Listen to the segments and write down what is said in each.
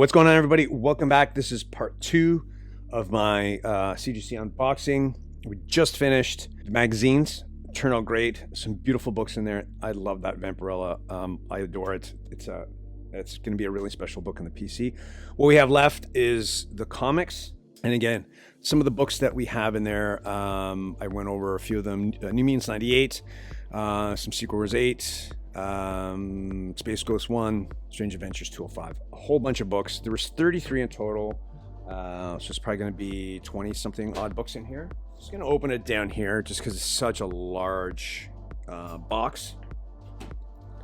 What's going on, everybody? Welcome back. This is part 2 of my CGC unboxing. We just finished the magazines. Turned out great. Some beautiful books in there. I love that Vampirella. I adore it. It's going to be a really special book in the PC. What we have left is the comics. And again, some of the books that we have in there, I went over a few of them. New Mutants 98, some Secret Wars 8, Space Ghost 1, Strange Adventures 205, a whole bunch of books. There was 33 in total, so it's probably going to be 20 something odd books in here. Just going to open it down here just because it's such a large box.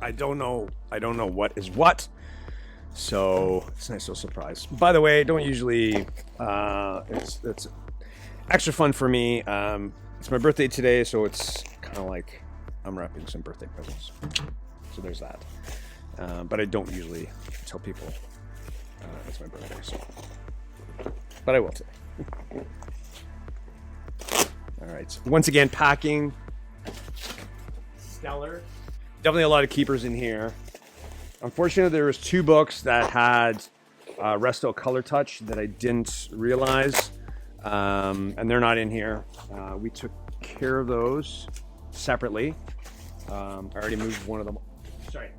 I don't know what is what, so it's a nice little surprise. By the way, don't usually it's extra fun for me. It's my birthday today, so it's kind of like I'm wrapping some birthday presents. So there's that. But I don't usually tell people it's my birthday, so. But I will today. All right. So once again, packing. Stellar. Definitely a lot of keepers in here. Unfortunately, there was 2 books that had Resto Color Touch that I didn't realize. And they're not in here. We took care of those separately. I already moved one of them. Sorry,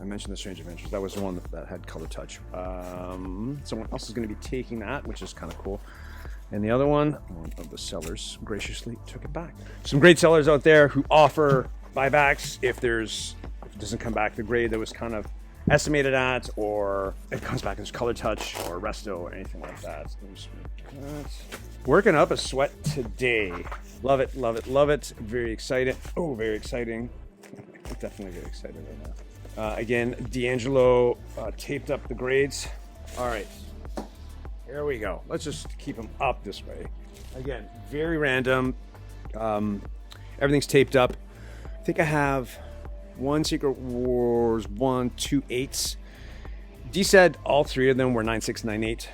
I mentioned the Strange Adventures. That was the one that had Color Touch. Someone else is going to be taking that, which is kind of cool. And the other one of the sellers graciously took it back. Some great sellers out there who offer buybacks if it doesn't come back the grade that was kind of estimated at, or it comes back as Color Touch or Resto or anything like that. Working up a sweat today. Love it, love it, love it. Very excited. Oh, very exciting. Definitely very excited right now. Again, D'Angelo taped up the grades. All right, here we go. Let's just keep them up this way. Again, very random. Everything's taped up. I think I have 1 Secret Wars 1, 2 8s. D said all 3 of them were 9.6, 9.8.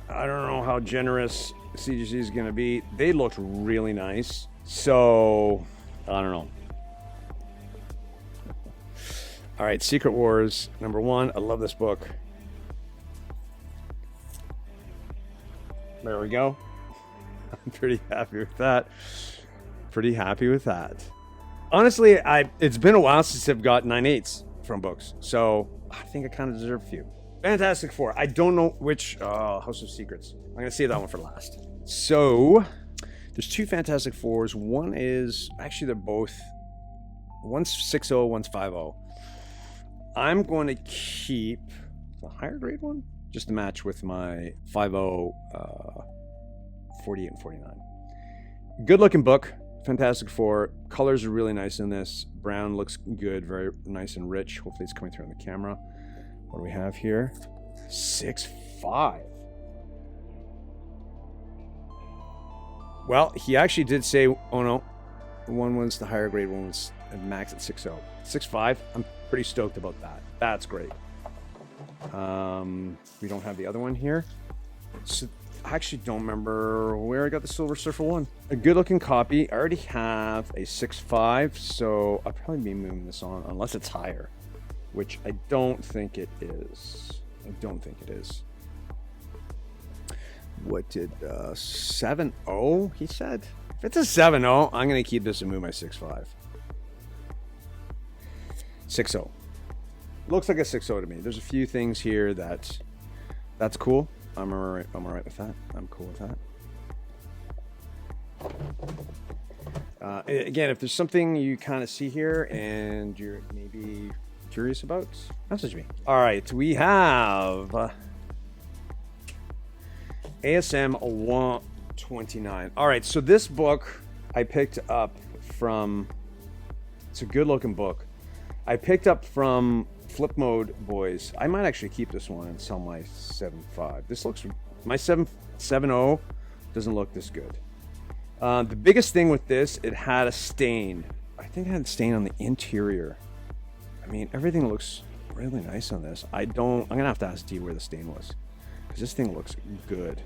I don't know how generous CGC is going to be. They looked really nice. So, I don't know. All right, Secret Wars number 1. I love this book. There we go. I'm pretty happy with that. Pretty happy with that. Honestly, it's been a while since I've got 9.8s from books. So, I think I kind of deserve a few. Fantastic Four. I don't know which House of Secrets. I'm going to save that one for last. So, there's 2 Fantastic Fours. One is, actually they're both, one's 6.0, one's 5.0. I'm going to keep the higher grade one, just to match with my 5.0, 48 and 49. Good looking book. Fantastic Four. Colors are really nice in this. Brown looks good, very nice and rich. Hopefully it's coming through on the camera. What do we have here? 6.5. Well, he actually did say, oh no, one was the higher grade, one was max at 6.0. 6.5, I'm pretty stoked about that. That's great. We don't have the other one here. So I actually don't remember where I got the Silver Surfer one. A good looking copy. I already have a 6.5, so I'll probably be moving this on unless it's higher, which I don't think it is. I don't think it is. What did 7.0 he said? If it's a 7.0, I'm going to keep this and move my 6.5. 6.0. Looks like a 6.0 to me. There's a few things here that's cool. I'm all right with that. I'm cool with that. Again, if there's something you kind of see here and you're maybe curious about, message me. All right, we have ASM 129. All right, so this book I picked up from, it's a good looking book. I picked up from Flip Mode Boys. I might actually keep this one and sell my 7.5. This looks, my 7.0 doesn't look this good. The biggest thing with this, it had a stain. I think it had a stain on the interior. I mean, everything looks really nice on this. I'm gonna have to ask D where the stain was, because this thing looks good.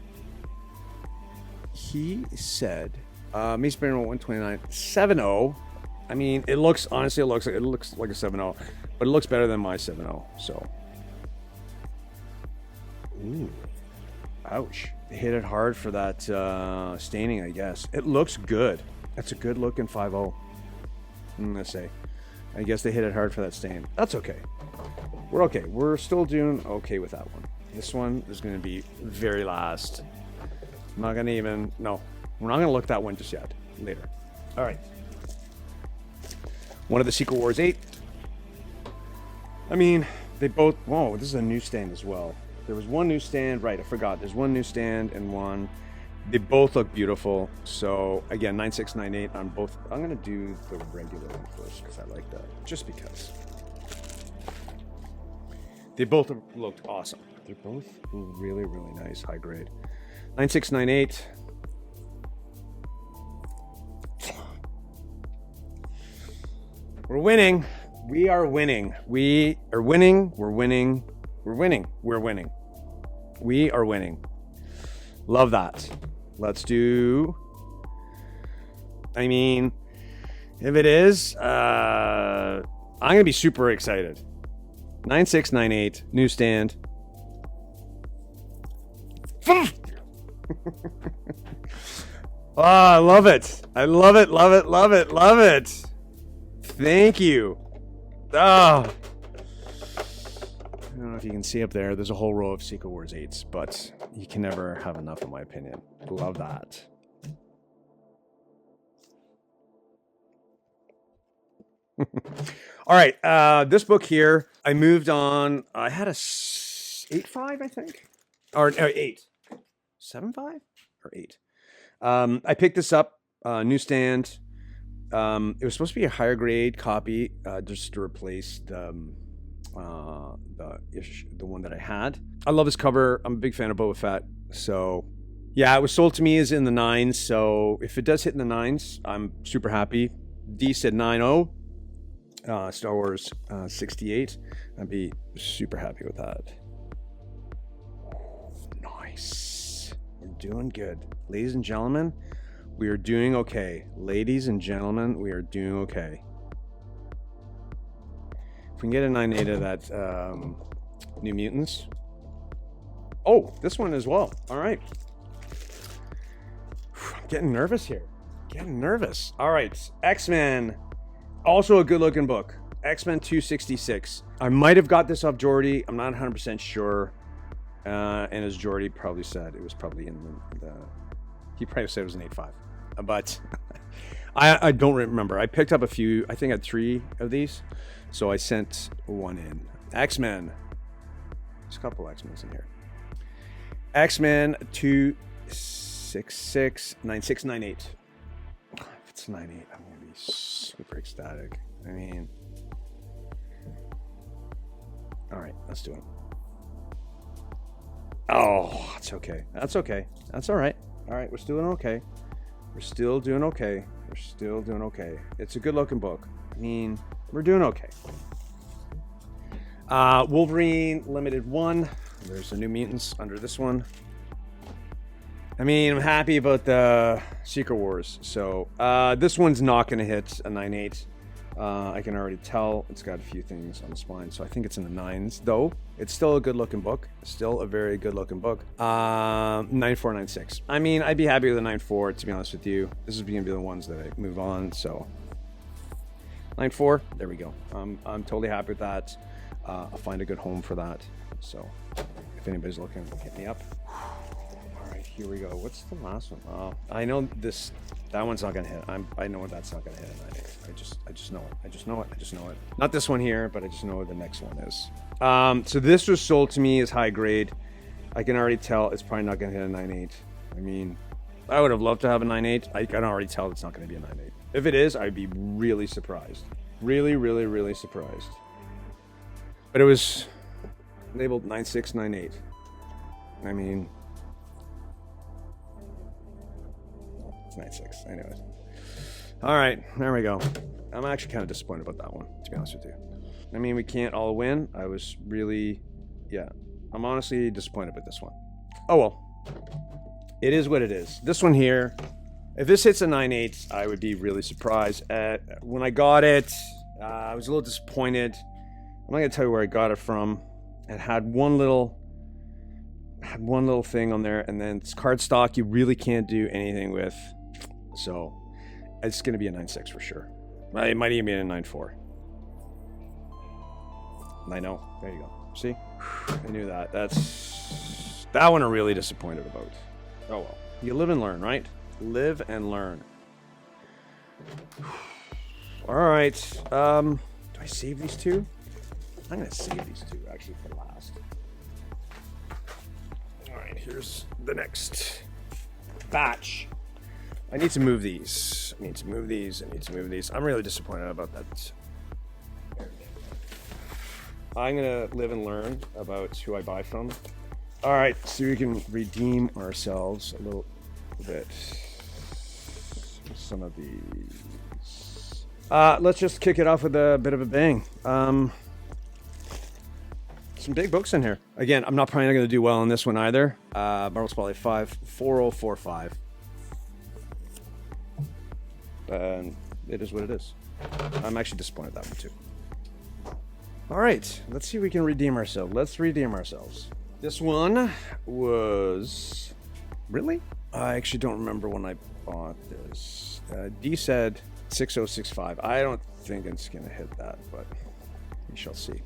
He said, me spending 129, 7.0. I mean, it looks, honestly, it looks like a 7.0, but it looks better than my 7.0. So Ooh. Ouch. They hit it hard for that staining, I guess. It looks good. That's a good looking 5-0. I'm going to say. I guess they hit it hard for that stain. That's okay. We're okay. We're still doing okay with that one. This one is going to be very last. I'm not going to even... No. We're not going to look that one just yet. Later. All right. One of the Secret Wars 8. I mean, they both... Whoa, this is a newsstand as well. There was one newsstand. Right, I forgot. There's one newsstand and one... They both look beautiful. So, again, 9698 on both. I'm going to do the regular one first because I like that. Just because. They both looked awesome. They're both really, really nice, high grade. 9698. We're winning. We are winning. We are winning. We're winning. We're winning. We're winning. We are winning. Love that. Let's do... I mean, if it is, I'm going to be super excited. 9698, newsstand. Oh, I love it. I love it, love it, love it, love it. Thank you. Oh. I don't know if you can see up there. There's a whole row of Secret Wars 8s, but you can never have enough, in my opinion. Love that. All right. This book here, I moved on. I had a 8.5, I think. Or 8. 7.5 or 8. I picked this up, newsstand. It was supposed to be a higher grade copy, just to replace the one that I had. I love this cover. I'm a big fan of Boba Fett. So yeah, it was sold to me as in the 9s. So if it does hit in the 9s, I'm super happy. D said 9.0. Star Wars 68. I'd be super happy with that. Nice. We're doing good. Ladies and gentlemen, we are doing okay. Ladies and gentlemen, we are doing okay. If we can get a 9.8 of that New Mutants. Oh, this one as well. All right. I'm getting nervous here. Getting nervous. All right. X-Men. Also a good looking book. X-Men 266. I might have got this off Jordy. I'm not 100% sure. And as Jordy probably said, it was probably in the he probably said it was an 8.5. But I don't remember. I picked up a few. I think I had 3 of these. So I sent one in. X-Men. There's a couple X-Men's in here. X-Men 266 9698. If it's 98, I'm gonna be super ecstatic. I mean, all right, let's do it. Oh, that's okay. That's okay. That's all right. All right, we're still doing okay. We're still doing okay. We're still doing okay. It's a good looking book. I mean, we're doing okay. Wolverine Limited 1. There's the New Mutants under this one. I mean, I'm happy about the Secret Wars. So this one's not going to hit a 9.8. I can already tell. It's got a few things on the spine. So I think it's in the 9s, though. It's still a good looking book. Still a very good looking book. 9496. I mean, I'd be happy with a 94, to be honest with you. This is going to be the ones that I move on. So 94. There we go. I'm totally happy with that. I'll find a good home for that. So if anybody's looking, hit me up. All right, here we go. What's the last one? I know this. That one's not gonna hit. I know that's not gonna hit a 9.8. I just know it. I just know it. Not this one here, but I just know what the next one is. So this was sold to me as high grade. I can already tell it's probably not gonna hit a 9.8. I mean, I would have loved to have a 9.8. I can already tell it's not gonna be a 9.8. If it is, I'd be really surprised. Really, really, really surprised. But it was labeled 9698. I mean, it's 96. Anyways. All right, there we go. I'm actually kind of disappointed about that one, to be honest with you. I mean, we can't all win. I was really, yeah. I'm honestly disappointed with this one. Oh well. It is what it is. This one here, if this hits a 9.8, I would be really surprised. When I got it, I was a little disappointed. I'm not going to tell you where I got it from. It had one little had one little thing on there, and then it's cardstock you really can't do anything with. So it's going to be a 9.6 for sure. It might even be a 9.4. 9.0. There you go. See? I knew that. That one I'm really disappointed about. Oh well. You live and learn, right? Live and learn. All right. Do I save these two? I'm going to save these two actually for last. All right, here's the next batch. I need to move these. I need to move these. I'm really disappointed about that. I'm going to live and learn about who I buy from. All right, so we can redeem ourselves a little bit. Some of these. Let's just kick it off with a bit of a bang. Some big books in here. Again, I'm probably not going to do well on this one either. Marvel Spotlight 5, 4045. It is what it is. I'm actually disappointed that one too. All right, let's see if we can redeem ourselves. Let's redeem ourselves. This one was... Really? I actually don't remember when I bought this. D said 6065. I don't think it's going to hit that, but we shall see.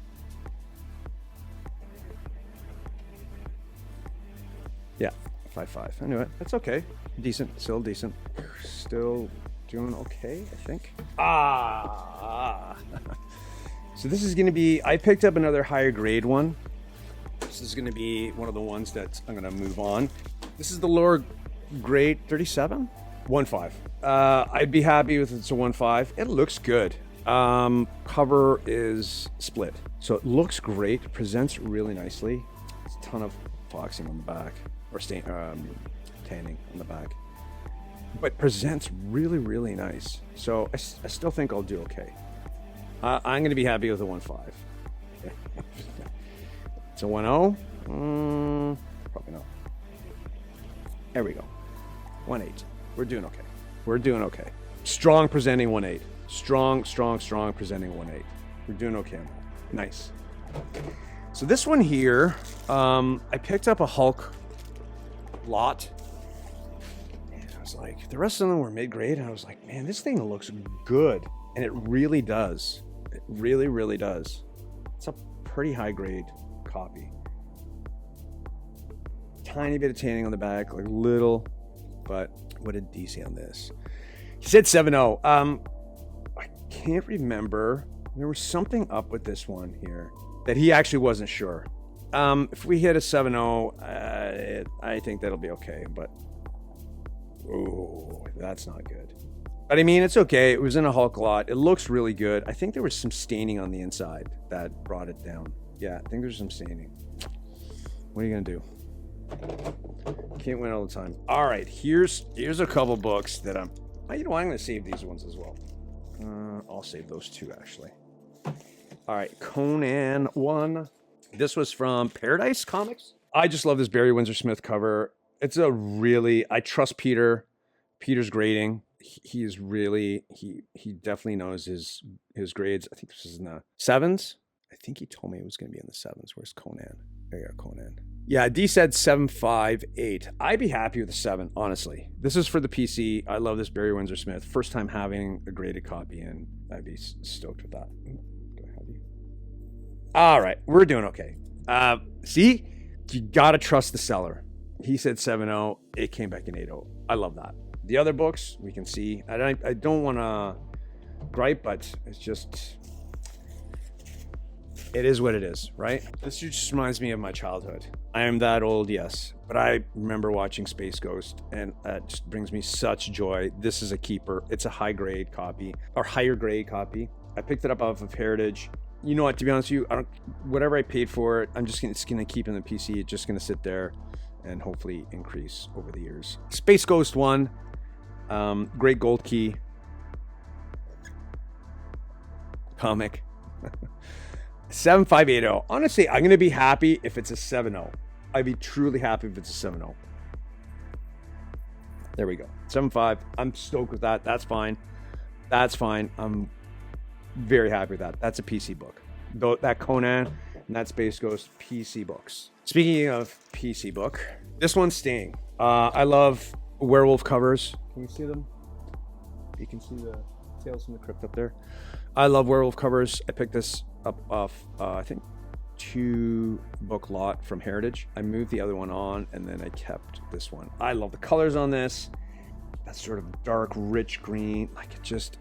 Yeah, 5.5. I knew it. That's okay. Decent. Still decent. Still doing okay, I think. So this is going to be... I picked up another higher grade one. This is going to be one of the ones that I'm going to move on. This is the lower grade 37? 1.5. I'd be happy with it's a 1.5. It looks good. Cover is split. So it looks great. It presents really nicely. It's a ton of foxing on the back. Or tanning on the back. But presents really, really nice. So I still think I'll do okay. I'm going to be happy with a 1.5. It's a 1.0? Probably not. There we go. 1.8. We're doing okay. We're doing okay. Strong presenting 1.8. Strong presenting 1.8. We're doing okay on that. Nice. So this one here, I picked up a Hulk lot. And I was like, the rest of them were mid-grade. And I was like, man, this thing looks good. And it really does. It really, really does. It's a pretty high-grade copy. Tiny bit of tanning on the back, like little, but what did D say on this? He said 7.0. I can't remember. There was something up with this one here that he actually wasn't sure. If we hit a 7.0, I think that'll be okay, but oh, that's not good. But I mean, it's okay. It was in a Hulk lot. It looks really good. I think there was some staining on the inside that brought it down. Yeah, I think there's some staining. What are you gonna do? Can't win all the time. All right, here's a couple books that I'm gonna save these ones as well. I'll save those two actually. All right, Conan 1. This was from Paradise Comics. I just love this Barry Windsor Smith cover. It's a really... I trust Peter. Peter's grading. He is really... He definitely knows his grades. I think this is in the 7s. I think he told me it was going to be in the 7s. Where's Conan? There you go, Conan. Yeah, D said 7.58. I'd be happy with a 7, honestly. This is for the PC. I love this Barry Windsor Smith. First time having a graded copy, and I'd be stoked with that. Do I have you? All right, we're doing okay. See? You got to trust the seller. He said 7.0. It came back in 8.0. I love that. The other books, we can see. I don't want to gripe, but it's just... It is what it is, right? This just reminds me of my childhood. I am that old, yes. But I remember watching Space Ghost, and it just brings me such joy. This is a keeper. It's a high-grade copy, or higher-grade copy. I picked it up off of Heritage. You know what, to be honest with you, whatever I paid for it, it's gonna keep in the PC. It's just gonna sit there and hopefully increase over the years. Space Ghost 1, great gold key comic. 7.580. Honestly, I'm gonna be happy if it's a 7.0. I'd be truly happy if it's a 7.0. There we go. 7.5. I'm stoked with that. That's fine. That's fine. I'm very happy with that. That's a PC book. That Conan and that Space Ghost, PC books. Speaking of PC book, this one's staying. I love werewolf covers. Can you see them? You can see the Tales from the Crypt up there. I love werewolf covers. I picked this up off, I think, 2 book lot from Heritage. I moved the other one on, and then I kept this one. I love the colors on this. That sort of dark, rich green. Like,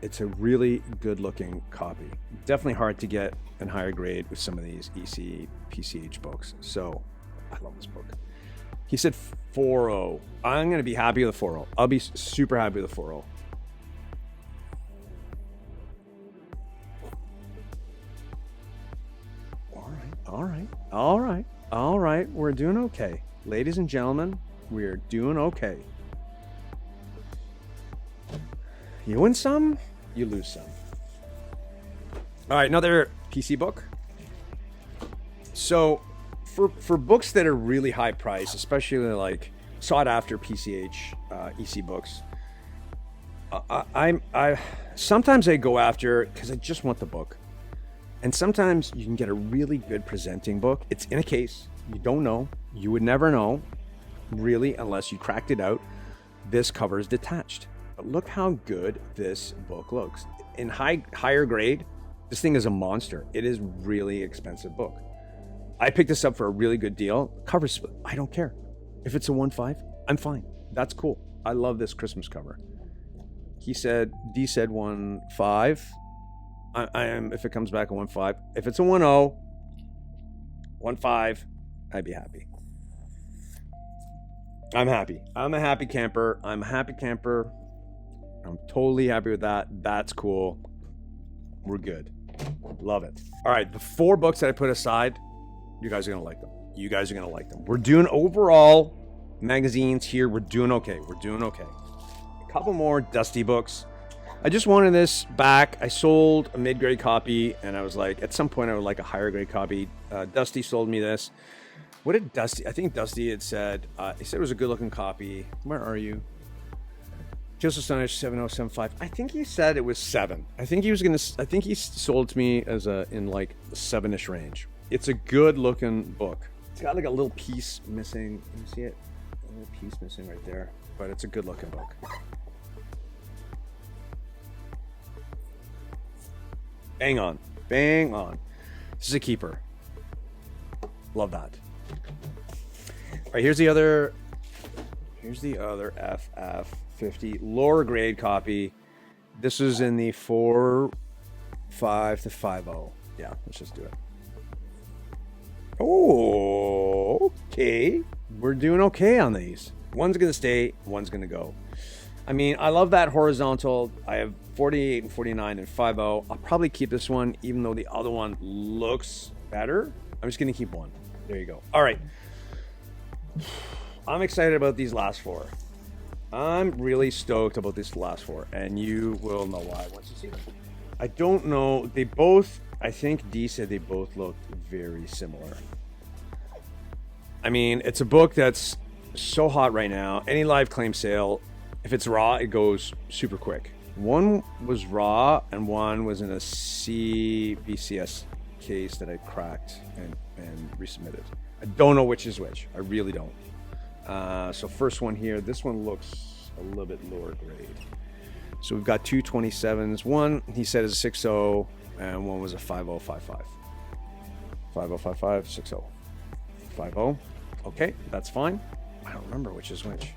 it's a really good looking copy. Definitely hard to get in higher grade with some of these EC PCH books. So I love this book. He said 4.0. I'm going to be happy with a 4.0. I'll be super happy with a 4.0. All right. We're doing okay. Ladies and gentlemen, we're doing okay. You win some, you lose some. All right, another PC book. So for books that are really high price, especially like sought after PCH EC books, I sometimes I go after because I just want the book. And sometimes you can get a really good presenting book. It's in a case. You don't know. You would never know, really, unless you cracked it out. This cover is detached. But look how good this book looks. In higher grade, this thing is a monster. It is really expensive book. I picked this up for a really good deal. Cover split. I don't care. If it's a 1.5, I'm fine. That's cool. I love this Christmas cover. D said 1.5. I am, if it comes back a 1.5. If it's a 1.0, 1.5, I'd be happy. I'm happy. I'm a happy camper. I'm totally happy with that. That's cool. We're good. Love it. All right, the 4 books that I put aside, you guys are going to like them. We're doing overall magazines here. We're doing okay. A couple more dusty books. I just wanted this back. I sold a mid-grade copy, and I was like, at some point I would like a higher grade copy. Dusty sold me this. What did Dusty? I think Dusty had said, he said it was a good-looking copy. Where are you? Just astonished 7075. I think he said it was 7. I think he sold it to me as in like the 7-ish range. It's a good-looking book. It's got like a little piece missing. Can you see it? A little piece missing right there. But it's a good-looking book. Bang on. This is a keeper. Love that. All right, here's the other FF50 lower grade copy. This is in the 4.5 to 5.0. Yeah, let's just do it. Oh, okay. We're doing okay on these. One's gonna stay, one's gonna go. I mean, I love that horizontal. I have 48 and 49 and 5.0. I'll probably keep this one, even though the other one looks better. I'm just gonna keep one. There you go. All right. I'm excited about these last 4. I'm really stoked about these last 4, and you will know why once you see them. I don't know. I think D said they both looked very similar. I mean, it's a book that's so hot right now. Any live claim sale, if it's raw, it goes super quick. One was raw and one was in a CBCS case that I cracked and resubmitted. I don't know which is which. I really don't. So first one here, this one looks a little bit lower grade. So we've got 2 27s. One, he said, is a 6.0, and one was a 5.055. 5.055, 6.0. 5.0. Okay, that's fine. I don't remember which is which.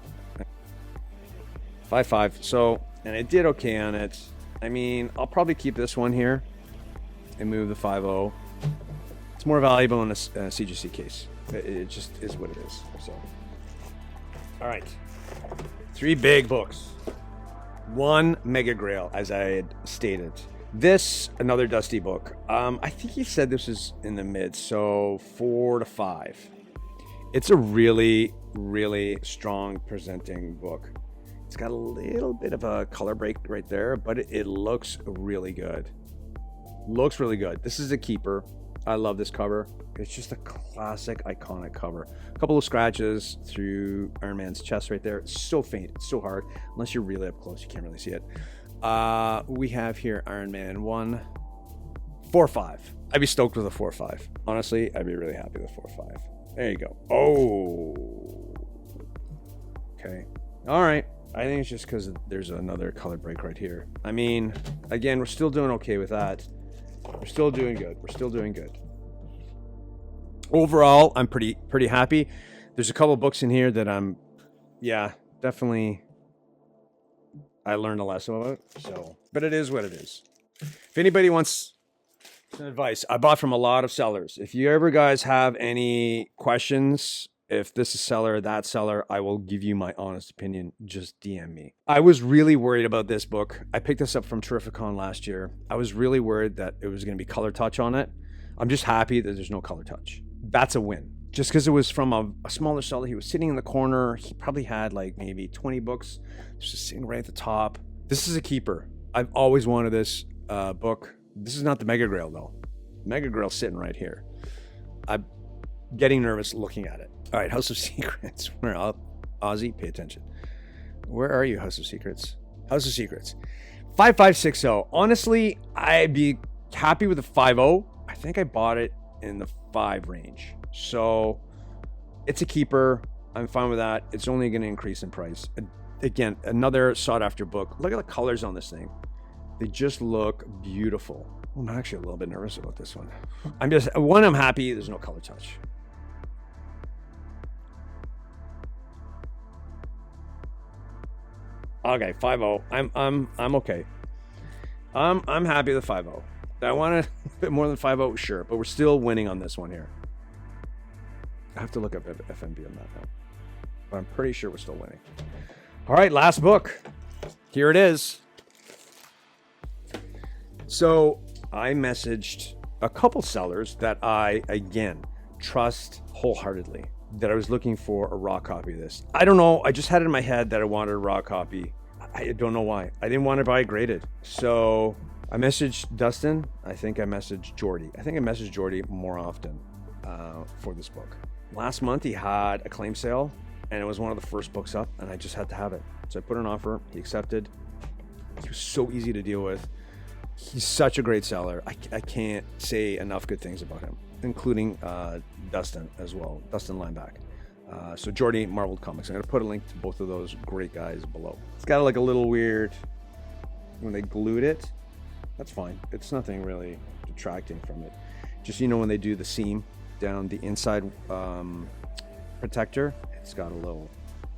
5.5. So, and I did okay on it. I mean, I'll probably keep this one here and move the 5.0. It's more valuable in a CGC case. It just is what it is. So, all right. 3 big books. 1 Mega Grail, as I had stated. This, another dusty book. I think he said this is in the mid, so 4 to 5. It's a really, really strong presenting book. It's got a little bit of a color break right there, but it looks really good. Looks really good. This is a keeper. I love this cover. It's just a classic, iconic cover. A couple of scratches through Iron Man's chest right there. It's so faint. It's so hard. Unless you're really up close, you can't really see it. We have here Iron Man 1, 4.5. I'd be stoked with a 4.5. Honestly, I'd be really happy with 4.5. There you go. Oh. Okay. All right. I think it's just because there's another color break right here. I mean, again, we're still doing okay with that. We're still doing good. We're still doing good. Overall, I'm pretty happy. There's a couple books in here that I'm, yeah, definitely. I learned a lesson about it. So, but it is what it is. If anybody wants some advice, I bought from a lot of sellers. If you ever guys have any questions, if this is seller, that seller, I will give you my honest opinion. Just DM me. I was really worried about this book. I picked this up from Terrificon last year. I was really worried that it was going to be color touch on it. I'm just happy that there's no color touch. That's a win. Just because it was from a smaller seller. He was sitting in the corner. He probably had like maybe 20 books. Just sitting right at the top. This is a keeper. I've always wanted this book. This is not the Mega Grail though. Mega Grail's sitting right here. I'm getting nervous looking at it. All right, House of Secrets. Where Ozzy, pay attention. Where are you, House of Secrets? House of Secrets. 5560. Honestly, I'd be happy with a 50. I think I bought it in the 5 range. So it's a keeper. I'm fine with that. It's only going to increase in price. Again, another sought after book. Look at the colors on this thing. They just look beautiful. I'm actually a little bit nervous about this one. I'm happy there's no color touch. Okay, 50. I'm okay. I'm happy with 50. I want a bit more than 50, sure, but we're still winning on this one here. I have to look up FMB on that now, but I'm pretty sure we're still winning. All right, last book. Here it is. So I messaged a couple sellers that I, again, trust wholeheartedly, that I was looking for a raw copy of this. I don't know. I just had it in my head that I wanted a raw copy. I don't know why. I didn't want to buy it graded. So I messaged Dustin. I think I messaged Jordy. I think I messaged Jordy more often for this book. Last month, he had a claim sale, and it was one of the first books up, and I just had to have it. So I put an offer. He accepted. He was so easy to deal with. He's such a great seller. I can't say enough good things about him, including Dustin as well, Dustin Lineback. So Jordy, Marveled Comics. I'm going to put a link to both of those great guys below. It's got like a little weird, when they glued it, that's fine. It's nothing really detracting from it. Just, you know, when they do the seam down the inside protector, it's got a little,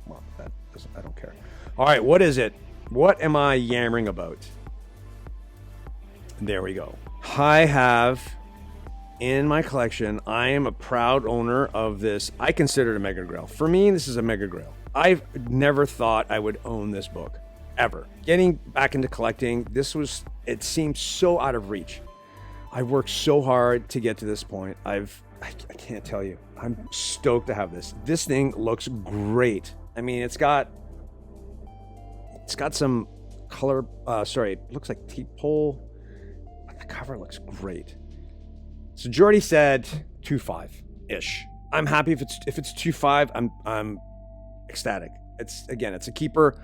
well, that doesn't, I don't care. All right, what is it? What am I yammering about? There we go. I have in my collection, I am a proud owner of this. I consider it a Mega Grail. For me, this is a Mega Grail. I've never thought I would own this book, ever. Getting back into collecting, it seemed so out of reach. I worked so hard to get to this point. I can't tell you. I'm stoked to have this. This thing looks great. I mean, it's got some color, it looks like T-pole. The cover looks great. So Jordy said 2.5-ish. I'm happy if it's 2.5. I'm ecstatic. It's a keeper.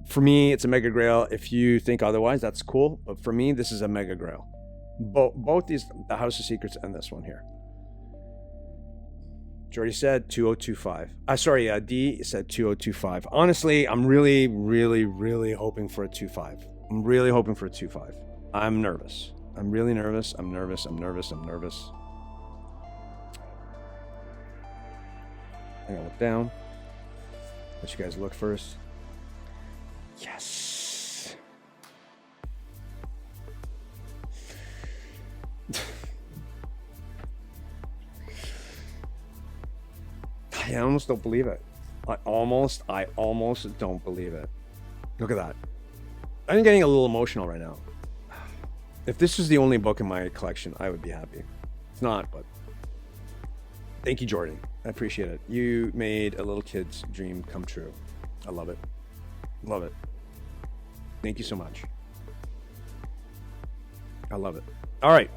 For me, it's a Mega Grail. If you think otherwise, that's cool. But for me, this is a Mega Grail. Both these, the House of Secrets and this one here. Jordy said 2.025. D said 2.025. Honestly, I'm really, really, really hoping for a 2.5. I'm really hoping for a 2.5. I'm nervous. I'm really nervous. I'm nervous. I'm nervous. I'm nervous. I'm gonna look down. Let you guys look first. Yes. I almost don't believe it. I almost don't believe it. Look at that. I'm getting a little emotional right now. If this was the only book in my collection, I would be happy. It's not, but thank you, Jordan. I appreciate it. You made a little kid's dream come true. I love it. Love it. Thank you so much. I love it. All right.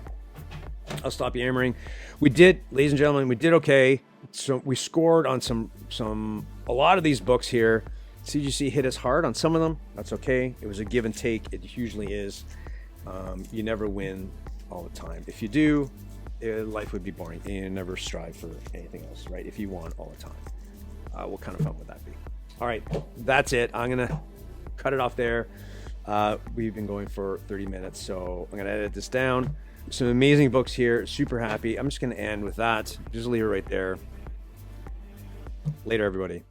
I'll stop yammering. We did, ladies and gentlemen, we did okay. So we scored on a lot of these books here. CGC hit us hard on some of them. That's okay. It was a give and take. It usually is. You never win all the time. If you do, life would be boring. You never strive for anything else, right? If you want all the time, what kind of fun would that be? All right, that's it. I'm gonna cut it off there. We've been going for 30 minutes, so I'm gonna edit this down. Some amazing books here, super happy. I'm just gonna end with that. Just leave it right there. Later, everybody.